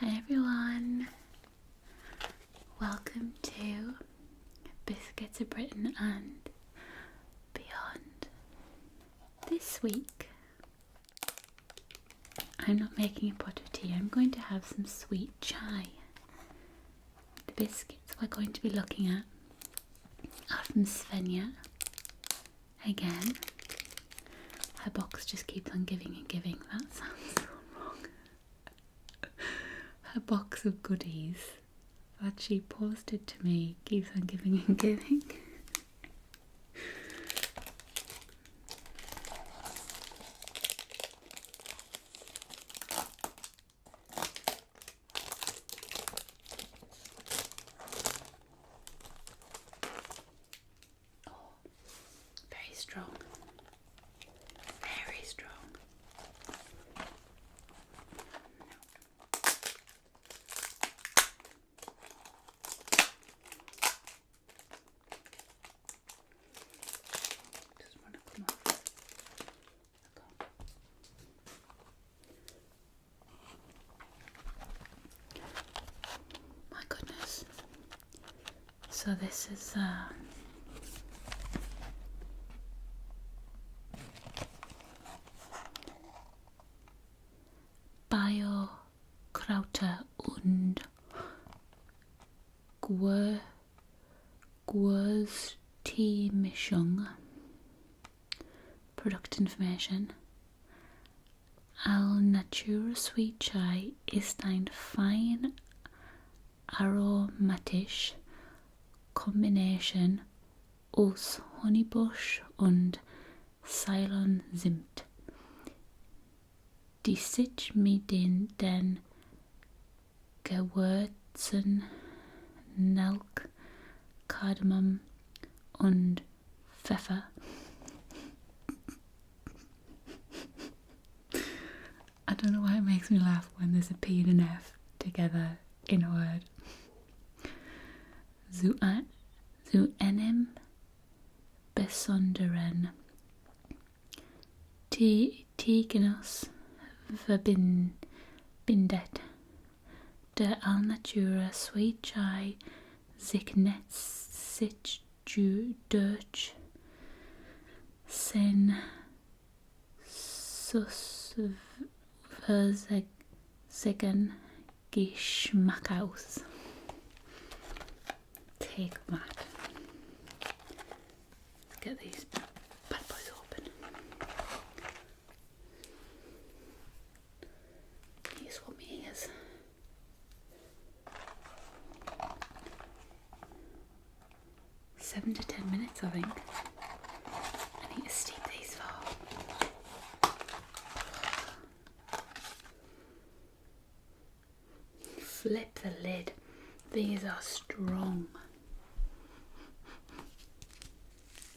Hi everyone, welcome to Biscuits of Britain and beyond. This week I'm not making a pot of tea, I'm going to have some sweet chai. The biscuits we're going to be looking at are from Svenja. Again, her box just keeps on giving and giving, that sounds so wrong. Her box of goodies that she posted to me keeps on giving and giving. Oh, very strong. Very strong. My goodness. So this is Bio-Krauter und Wurstmischung. Product information. Al-Natura Sweet Chai ist ein fein aromatisch Kombination aus Honigbusch und Ceylon-Zimt, die sich mit den Gewürzen Nelk, Kardamom und Pfeffer I don't know why it makes me laugh when there's a P and an F together in a word. Zu einem besonderen Teegenuss verbindet der Al-Natura Sweet Chai sich durch sein süffigen Geschmack aus. Take that. Let's get these bad boys open. Can you swap me ears? Seven to 10 minutes, I think. I need to steep these for. Flip the lid. These are strong.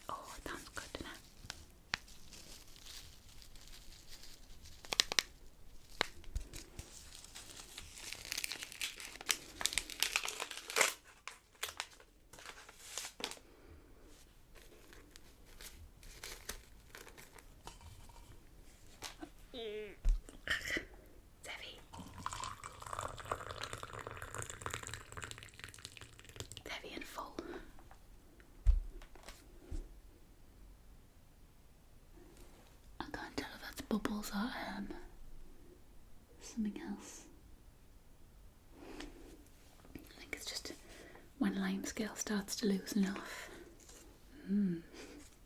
Oh, it sounds good, doesn't it? It's heavy. It's heavy and full. I can't tell if that's bubbles or something else. I think it's just when lime scale starts to loosen off.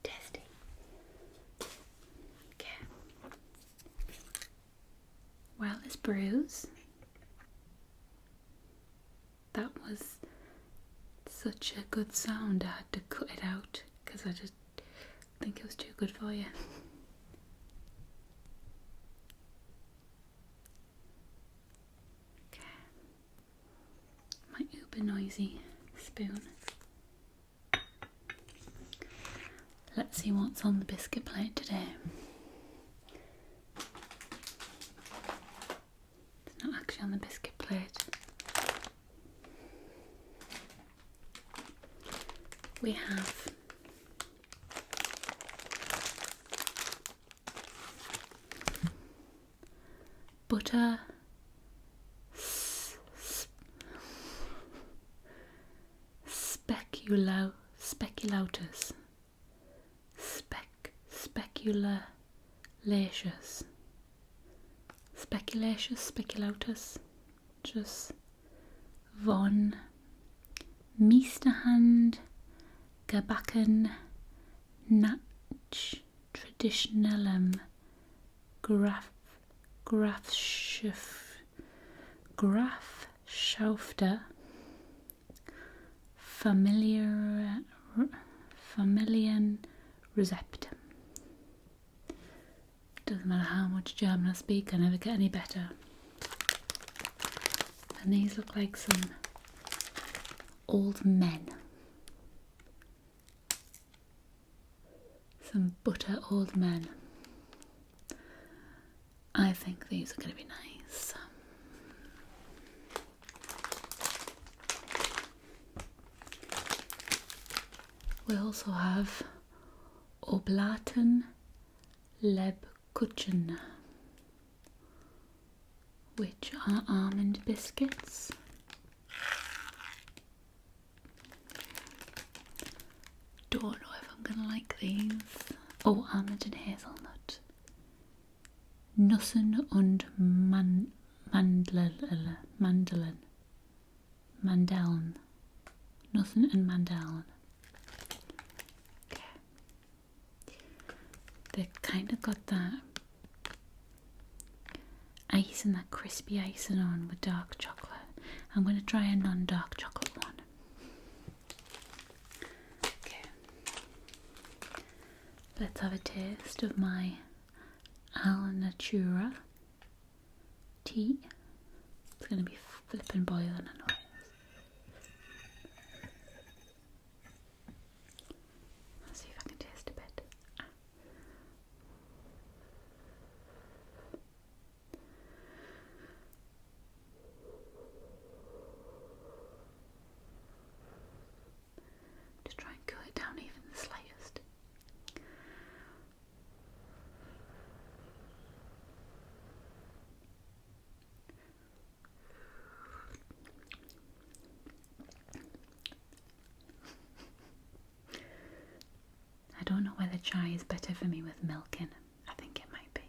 Tasty. Okay. Well, this brews. That was such a good sound, I had to cut it out because I just think it was too good for you. Okay. My uber noisy spoon. Let's see what's on the biscuit plate today. It's not actually on the biscuit plate. We have Butter-Spekulatious Speculatus. Speculatious. Speculatus. Just von Meesterhand gebacken nach traditionellem Grafschafter Familien Rezept. Doesn't matter how much German I speak, I never get any better. And these look like some old men. Some butter old men. I think these are going to be nice. We also have Oblaten-Lebkuchen, which are almond biscuits. Don't know if I'm going to like these. Oh, almond and hazelnut. Nüssen und Mandeln. Nüssen and Mandeln. Okay. They've kind of got that ice and that crispy icing on with dark chocolate. I'm going to try a non-dark chocolate one. Okay. Let's have a taste of my Al Natura tea. It's going to be flipping boiling, I know it is. Let's see if I can taste a bit. Just try and cool it down even the slightest. I don't know whether chai is better for me with milk in. I think it might be.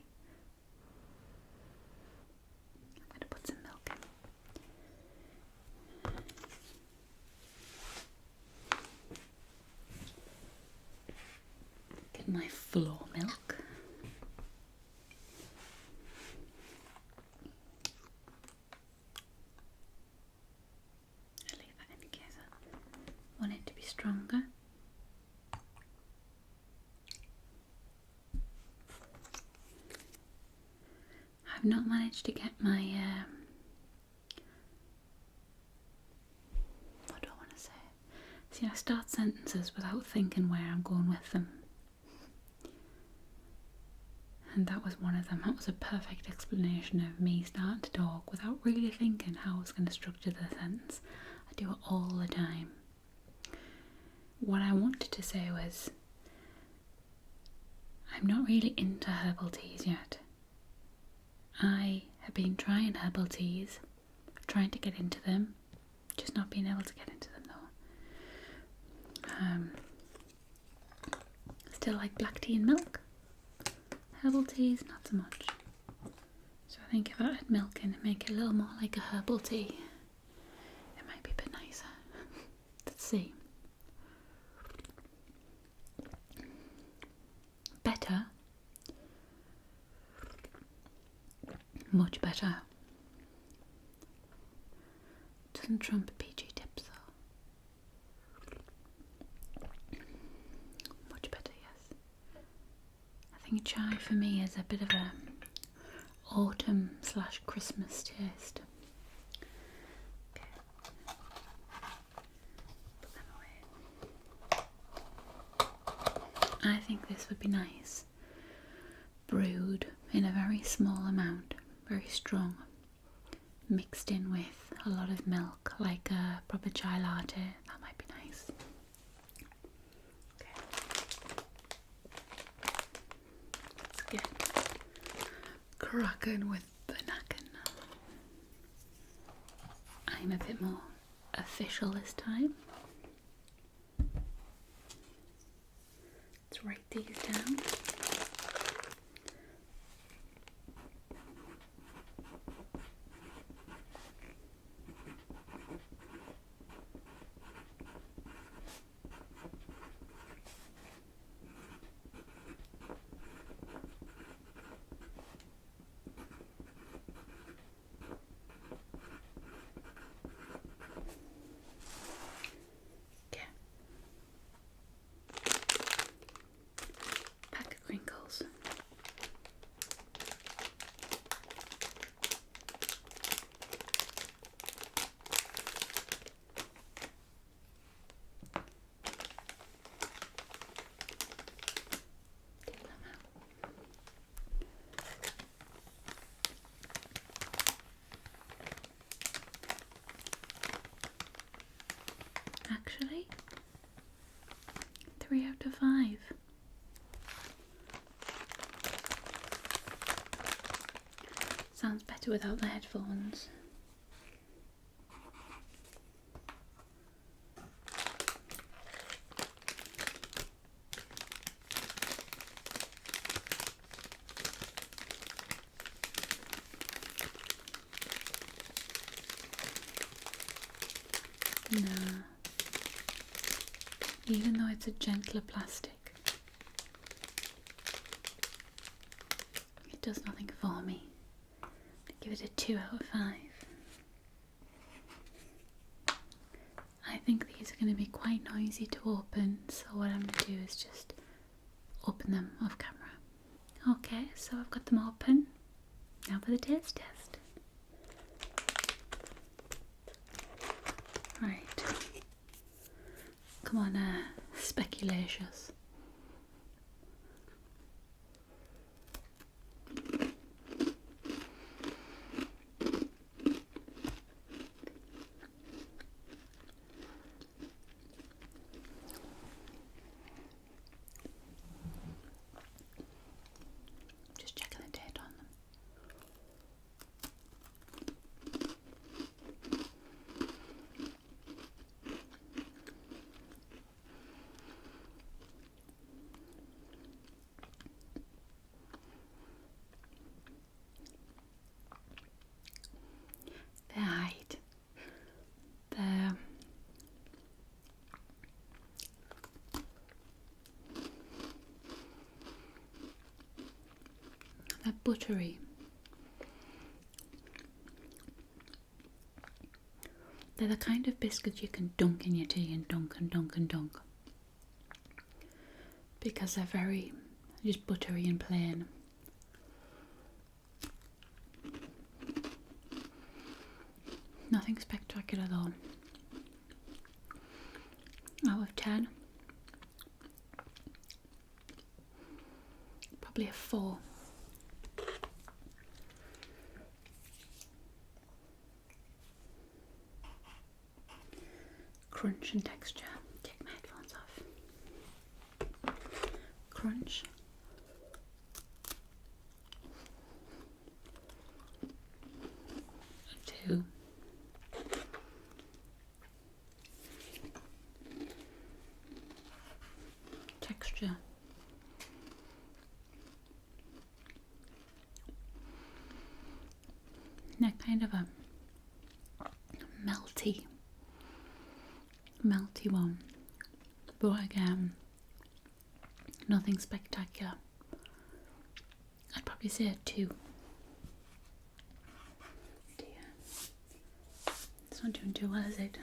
I'm going to put some milk in. Get my floor milk. I'll leave that in case I want it to be stronger. I've not managed to get my, what do I want to say? See, I start sentences without thinking where I'm going with them. And that was one of them. That was a perfect explanation of me starting to talk without really thinking how I was going to structure the sentence. I do it all the time. What I wanted to say was, I'm not really into herbal teas yet. I have been trying herbal teas, trying to get into them, just not being able to get into them though. Still like black tea and milk. Herbal teas, not so much. So I think if I add milk in and make it a little more like a herbal tea, it might be a bit nicer. Let's see. Better. Much better. Doesn't trump PG tips though. Much better, yes. I think chai for me is a bit of a autumn/Christmas taste. Okay. Put them away. I think this would be nice. Brewed in a very small amount. Very strong, mixed in with a lot of milk, like a proper chai latte. That might be nice. Okay. Let's get cracking with the knacking. I'm a bit more official this time. these down. Pack of crinkles. Actually, 3 out of 5. Sounds better without the headphones. No. Even though it's a gentler plastic, it does nothing for me. I give it a 2 out of 5. I think these are going to be quite noisy to open, so what I'm going to do is just open them off camera. Okay, so I've got them open. Now for the taste test. Right. Come on, Spekulatious. Just checking the date on them. They're buttery. They're the kind of biscuits you can dunk in your tea and dunk and dunk and dunk. Because they're very just buttery and plain. Nothing spectacular though. Out of 10, probably a 4. Crunch and texture. Take my headphones off. Crunch. A 2. Texture. They're kind of a melty one, but again, nothing spectacular. I'd probably say a 2. Dear. It's not doing too well, is it?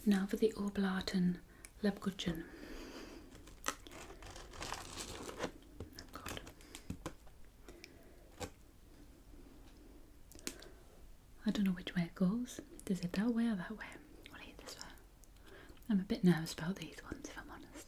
Now for the Oblaten-Lebkuchen. I don't know which way it goes. Is it that way or that way? I'll eat this way. I'm a bit nervous about these ones, if I'm honest.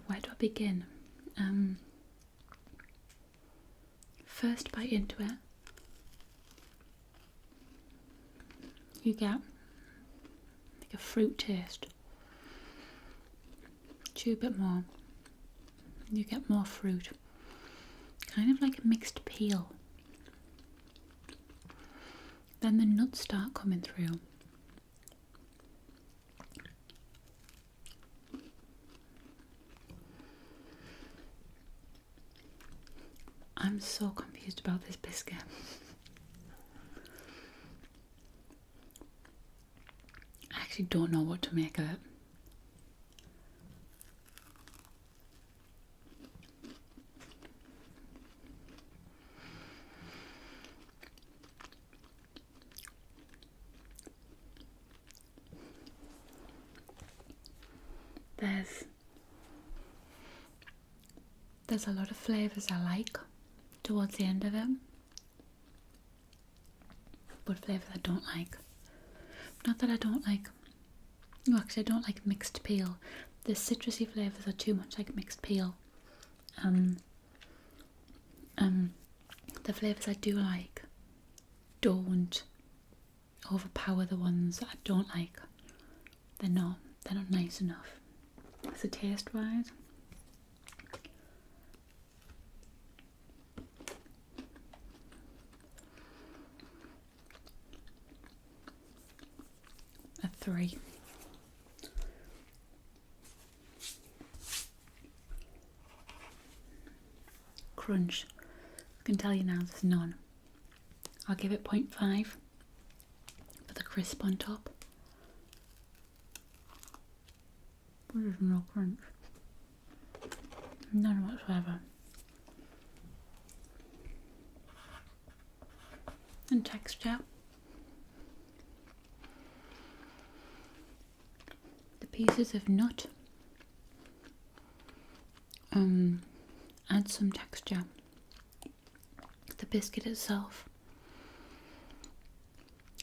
where do I begin? First bite into it, you get like a fruit taste. Chew a bit more, you get more fruit, kind of like a mixed peel. Then the nuts start coming through. I'm so confused about this biscuit. I actually don't know what to make of it. There's a lot of flavours I like towards the end of it, but flavours I don't like. Not that I don't like, no, actually I don't like mixed peel. The citrusy flavours are too much like mixed peel. The flavours I do like don't overpower the ones that I don't like. They're not nice enough. So taste wise, a 3. Crunch, I can tell you now there's none. I'll give it 0.5 for the crisp on top. There's no crunch. None whatsoever. And texture. The pieces of nut add some texture. The biscuit itself,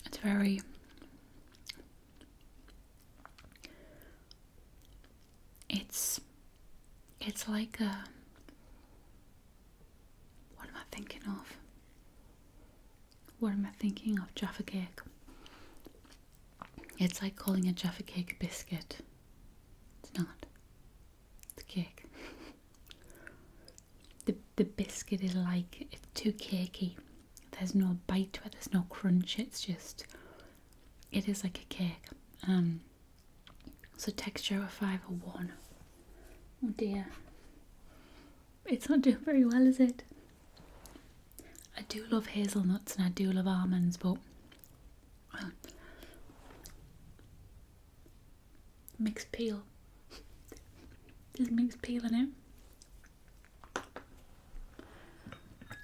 it's very, it's like a, what am I thinking of? What am I thinking of? Jaffa cake. It's like calling a Jaffa cake a biscuit. It's not. It's cake. The biscuit is like, it's too cakey. There's no bite to it, there's no crunch, it's just, it is like a cake. So texture of 5 or 1. Oh dear. It's not doing very well, is it? I do love hazelnuts and I do love almonds, but mixed peel. There's mixed peel in it.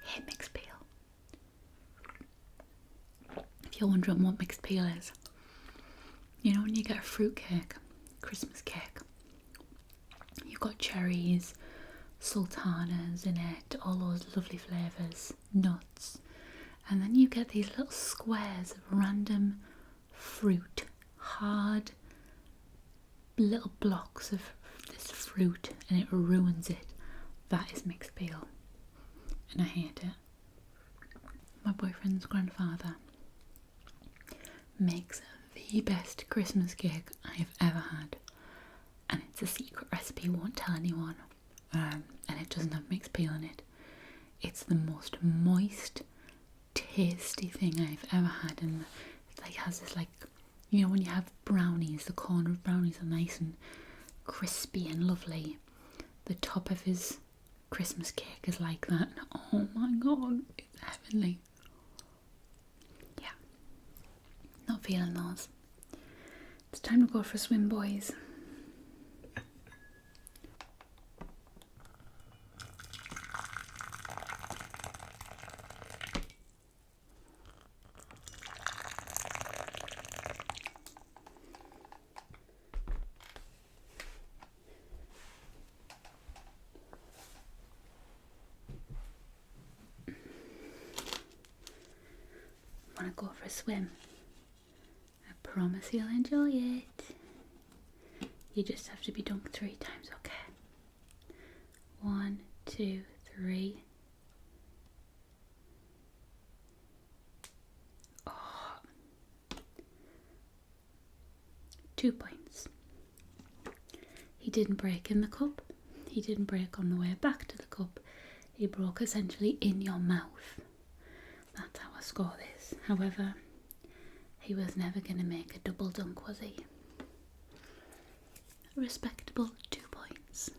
Hate mixed peel. If you're wondering what mixed peel is, you know when you get a fruit cake, Christmas cake, you've got cherries, sultanas in it, all those lovely flavours, nuts, and then you get these little squares of random fruit, hard little blocks of this fruit, and it ruins it. That is mixed peel, and I hate it. My boyfriend's grandfather makes the best Christmas cake I have ever had, and it's a secret recipe, won't tell anyone, and it doesn't have mixed peel in it. It's the most moist, tasty thing I've ever had, and it like has this, like, you know when you have brownies, the corner of brownies are nice and crispy and lovely. The top of his Christmas cake is like that. Oh my god, it's heavenly. Yeah, not feeling those. It's time to go for a swim, boys. Want to go for a swim? I promise you'll enjoy it. You just have to be dunked 3 times, okay? 1, 2, 3. Oh. 2 points. He didn't break in the cup. He didn't break on the way back to the cup. He broke essentially in your mouth. That's how I score this. However, he was never going to make a double dunk, was he? A respectable 2 points.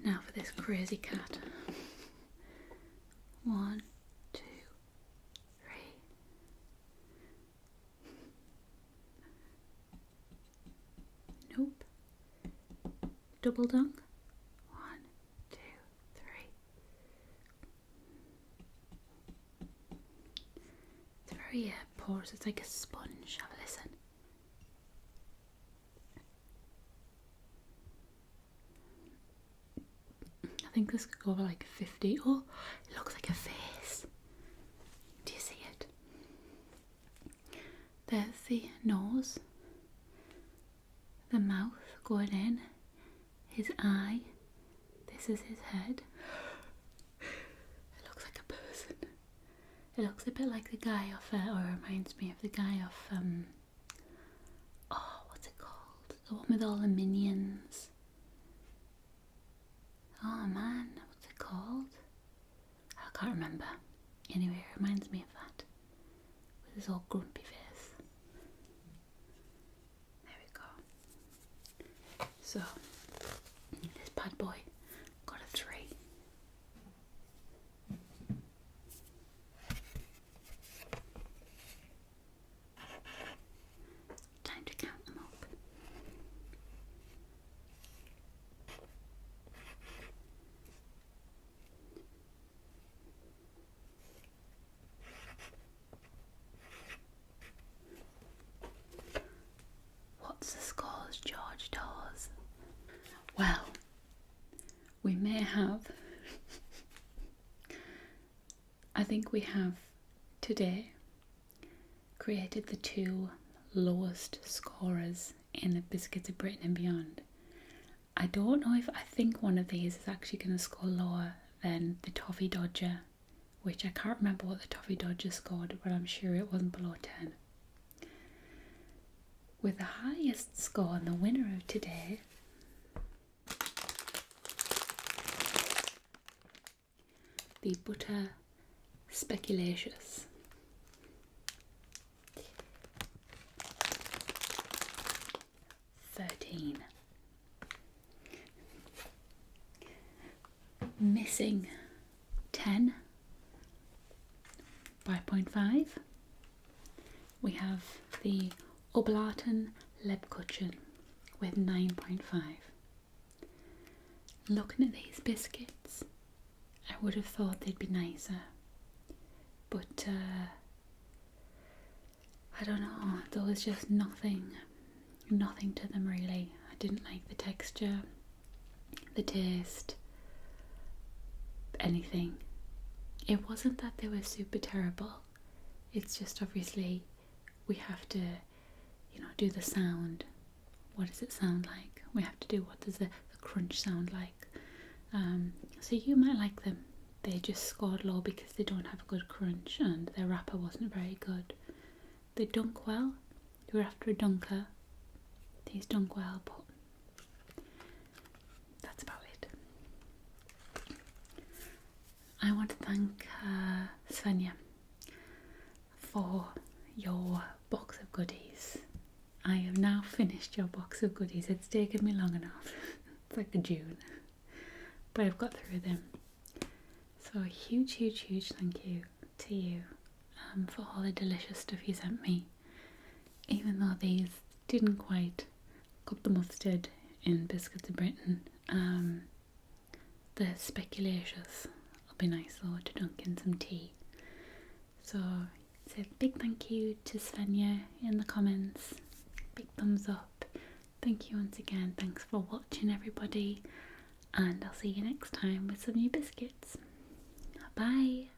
Now for this crazy cat. 1, 2, 3. Nope. Double dunk. 1, 2, 3. It's very porous. It's like a sponge. Have a listen. I think this could go over like 50. Oh, it looks like a face. Do you see it? There's the nose, the mouth going in, his eye. This is his head. It looks like a person. It looks a bit like the guy off, or reminds me of the guy off, oh, what's it called? The one with all the minions. Oh man, what's it called? I can't remember. Anyway, it reminds me of that. With his old grumpy face. There we go. So, this bad boy got a 3. Time to count them up. What's the scores, George Dawes? Well, we may have, I think we have today created the 2 lowest scorers in the Biscuits of Britain and Beyond. I don't know if, I think one of these is actually going to score lower than the Toffee Dodger, which I can't remember what the Toffee Dodger scored, but I'm sure it wasn't below 10. With the highest score and the winner of today the Butter-Spekulatious. Missing 10 by 0.5. We have the Oblaten-Lebkuchen with 9.5. Looking at these biscuits, I would have thought they'd be nicer, but I don't know, there was just nothing to them really. I didn't like the texture, the taste, anything. It wasn't that they were super terrible, it's just obviously we have to, do the sound. What does it sound like? We have to do, what does the crunch sound like? So you might like them. They just scored low because they don't have a good crunch and their wrapper wasn't very good. They dunk well. You were after a dunker. These dunk well, but that's about it. I want to thank Svenja for your box of goodies. I have now finished your box of goodies. It's taken me long enough. It's like a June. But I've got through them. So a huge thank you to you for all the delicious stuff you sent me. Even though these didn't quite cut the mustard in Biscuits of Britain, the Spekulatious will be nice though to dunk in some tea. So say a big thank you to Svenja in the comments. Big thumbs up. Thank you once again. Thanks for watching, everybody. And I'll see you next time with some new biscuits. Bye.